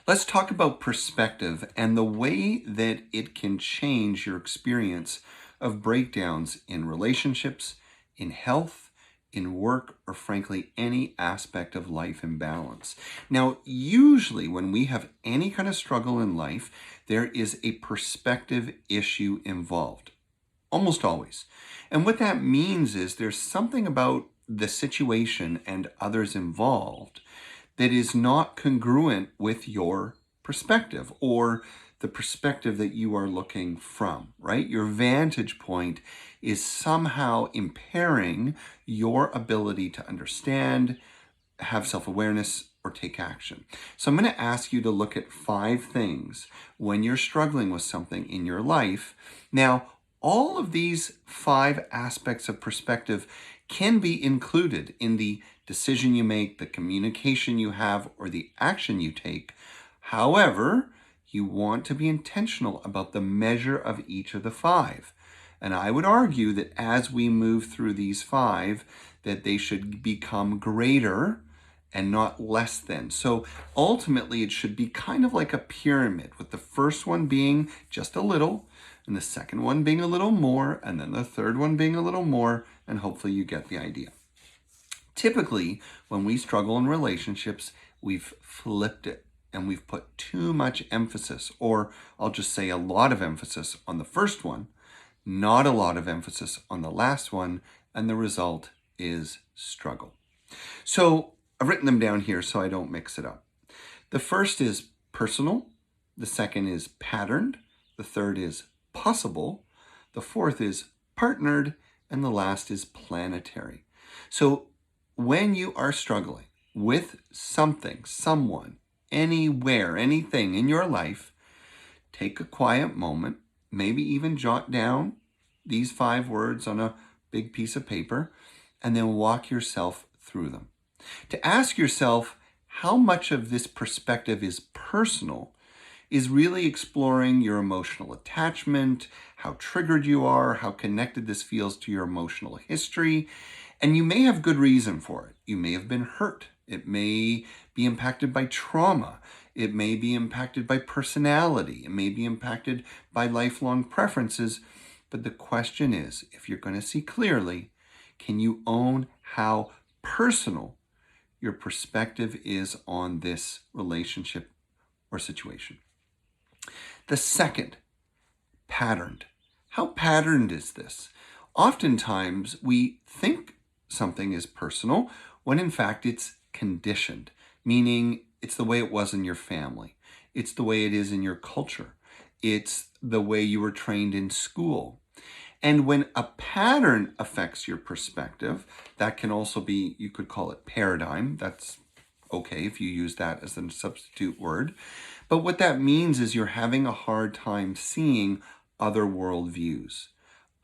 Let's talk about perspective and the way that it can change your experience of breakdowns in relationships, in health, in work, or frankly, any aspect of life imbalance. Now, usually when we have any kind of struggle in life, there is a perspective issue involved. Almost always. And what that means is there's something about the situation and others involved that is not congruent with your perspective or the perspective that you are looking from, right? Your vantage point is somehow impairing your ability to understand, have self-awareness, or take action. So I'm going to ask you to look at 5 things when you're struggling with something in your life. Now, all of these 5 aspects of perspective can be included in the decision you make, the communication you have, or the action you take. However, you want to be intentional about the measure of each of the 5. And I would argue that as we move through these 5, that they should become greater and not less than. So ultimately, it should be kind of like a pyramid, with the first one being just a little, and the second one being a little more, and then the third one being a little more, and hopefully you get the idea. Typically, when we struggle in relationships, we've flipped it and we've put too much emphasis, or I'll just say a lot of emphasis on the first one, not a lot of emphasis on the last one, and the result is struggle. So I've written them down here so I don't mix it up. The first is personal, the second is patterned, the third is possible, the fourth is partnered, and the last is planetary. So when you are struggling with something, someone, anywhere, anything in your life, take a quiet moment, maybe even jot down these 5 words on a big piece of paper, and then walk yourself through them. To ask yourself how much of this perspective is personal is really exploring your emotional attachment, how triggered you are, how connected this feels to your emotional history. And you may have good reason for it. You may have been hurt. It may be impacted by trauma. It may be impacted by personality. It may be impacted by lifelong preferences. But the question is, if you're going to see clearly, can you own how personal your perspective is on this relationship or situation? The second, patterned. How patterned is this? Oftentimes we think something is personal when in fact it's conditioned, meaning it's the way it was in your family. It's the way it is in your culture. It's the way you were trained in school. And when a pattern affects your perspective, that can also be, you could call it paradigm. That's okay if you use that as a substitute word. But what that means is you're having a hard time seeing other worldviews,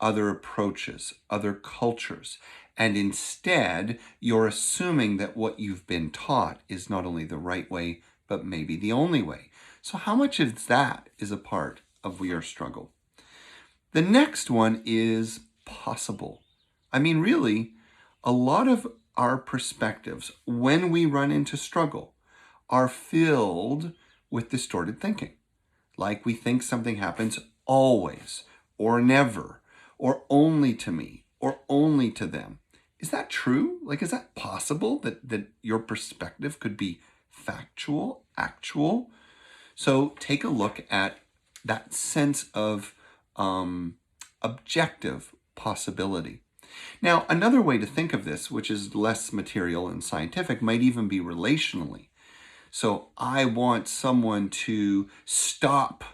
other approaches, other cultures. And instead, you're assuming that what you've been taught is not only the right way, but maybe the only way. So how much of that is a part of your struggle? The next one is possible. I mean, really, a lot of our perspectives, when we run into struggle, are filled with distorted thinking. Like we think something happens always, or never, or only to me, or only to them. Is that true? Like, is that possible that your perspective could be factual, actual? So take a look at that sense of objective possibility. Now, another way to think of this, which is less material and scientific, might even be relationally. So I want someone to stop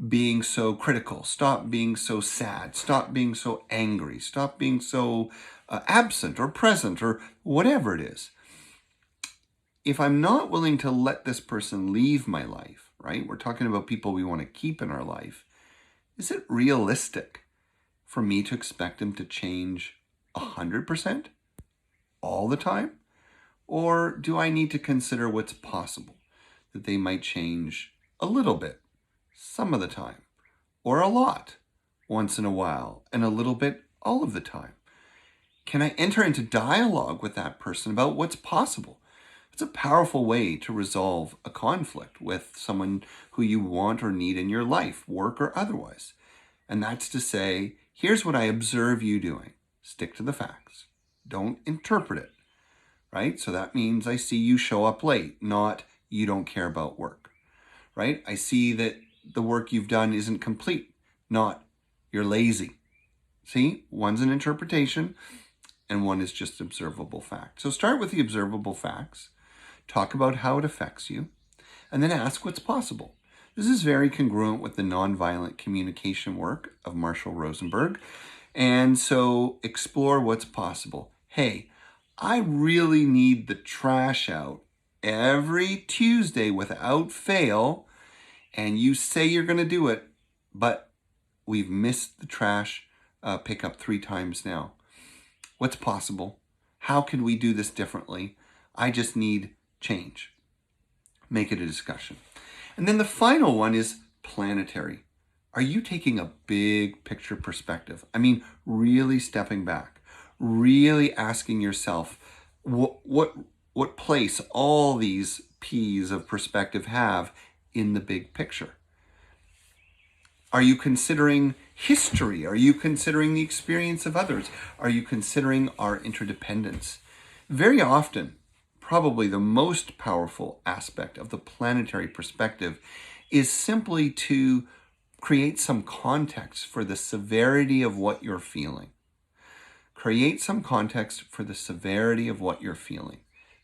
being so critical, stop being so sad, stop being so angry, stop being so absent or present or whatever it is. If I'm not willing to let this person leave my life, right? We're talking about people we want to keep in our life. Is it realistic for me to expect them to change 100% all the time? Or do I need to consider what's possible? That they might change a little bit, some of the time, or a lot, once in a while, and a little bit all of the time? Can I enter into dialogue with that person about what's possible? It's a powerful way to resolve a conflict with someone who you want or need in your life, work or otherwise. And that's to say, here's what I observe you doing. Stick to the facts. Don't interpret it, right? So that means I see you show up late, not you don't care about work, right? I see that the work you've done isn't complete, not you're lazy. See, one's an interpretation and one is just observable fact. So start with the observable facts, talk about how it affects you, and then ask what's possible. This is very congruent with the nonviolent communication work of Marshall Rosenberg. And so explore what's possible. Hey, I really need the trash out every Tuesday without fail, and you say you're going to do it, but we've missed the trash pickup 3 times now. What's possible? How can we do this differently? I just need change. Make it a discussion. And then the final one is planetary. Are you taking a big picture perspective? I mean, really stepping back, really asking yourself what place all these P's of perspective have in the big picture? Are you considering history? Are you considering the experience of others? Are you considering our interdependence? Very often, probably the most powerful aspect of the planetary perspective is simply to create some context for the severity of what you're feeling. Create some context for the severity of what you're feeling.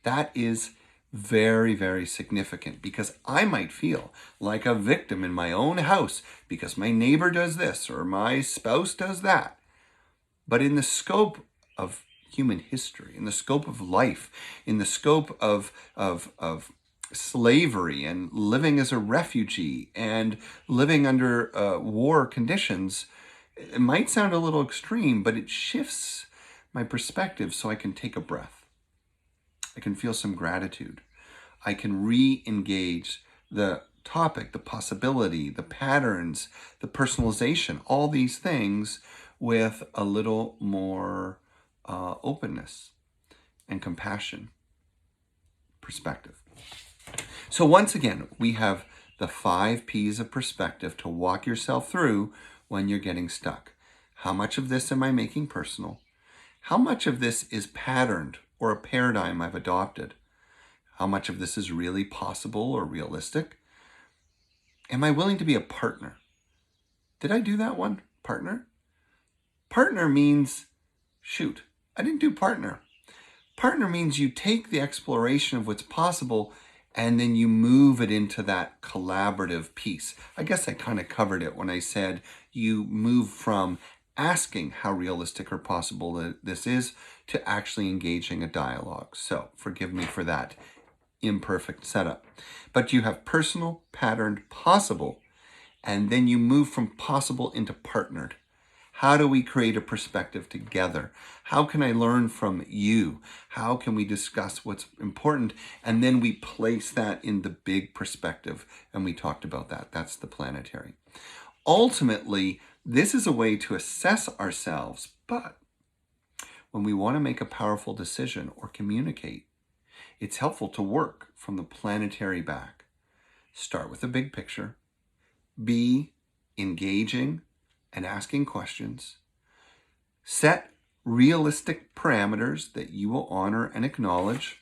That is very, very significant, because I might feel like a victim in my own house because my neighbor does this or my spouse does that. But in the scope of human history, in the scope of life, in the scope of slavery and living as a refugee and living under war conditions, it might sound a little extreme, but it shifts my perspective so I can take a breath. I can feel some gratitude. I can re-engage the topic, the possibility, the patterns, the personalization, all these things with a little more openness and compassion perspective. So once again, we have the 5 P's of perspective to walk yourself through when you're getting stuck. How much of this am I making personal? How much of this is patterned or a paradigm I've adopted? How much of this is really possible or realistic? Am I willing to be a partner? Did I do that one? Partner? Partner means, shoot, I didn't do partner. Partner means you take the exploration of what's possible and then you move it into that collaborative piece. I guess I kind of covered it when I said you move from asking how realistic or possible this is to actually engaging a dialogue. So forgive me for that imperfect setup. But you have personal, patterned, possible, and then you move from possible into partnered. How do we create a perspective together? How can I learn from you? How can we discuss what's important? And then we place that in the big perspective. And we talked about that. That's the planetary. Ultimately, this is a way to assess ourselves. But when we want to make a powerful decision or communicate, it's helpful to work from the planetary back. Start with the big picture. Be engaging and asking questions. Set realistic parameters that you will honor and acknowledge.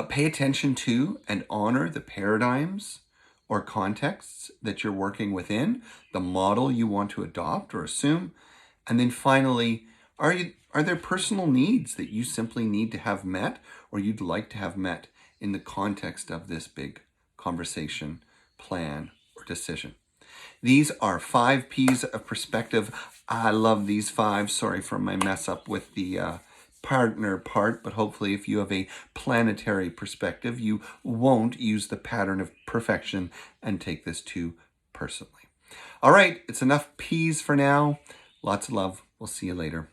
Pay attention to and honor the paradigms or contexts that you're working within, the model you want to adopt or assume. And then finally, are there personal needs that you simply need to have met or you'd like to have met in the context of this big conversation, plan, or decision? These are 5 P's of perspective. I love these 5. Sorry for my mess up with the partner part, but hopefully if you have a planetary perspective, you won't use the pattern of perfection and take this too personally. All right, it's enough P's for now. Lots of love. We'll see you later.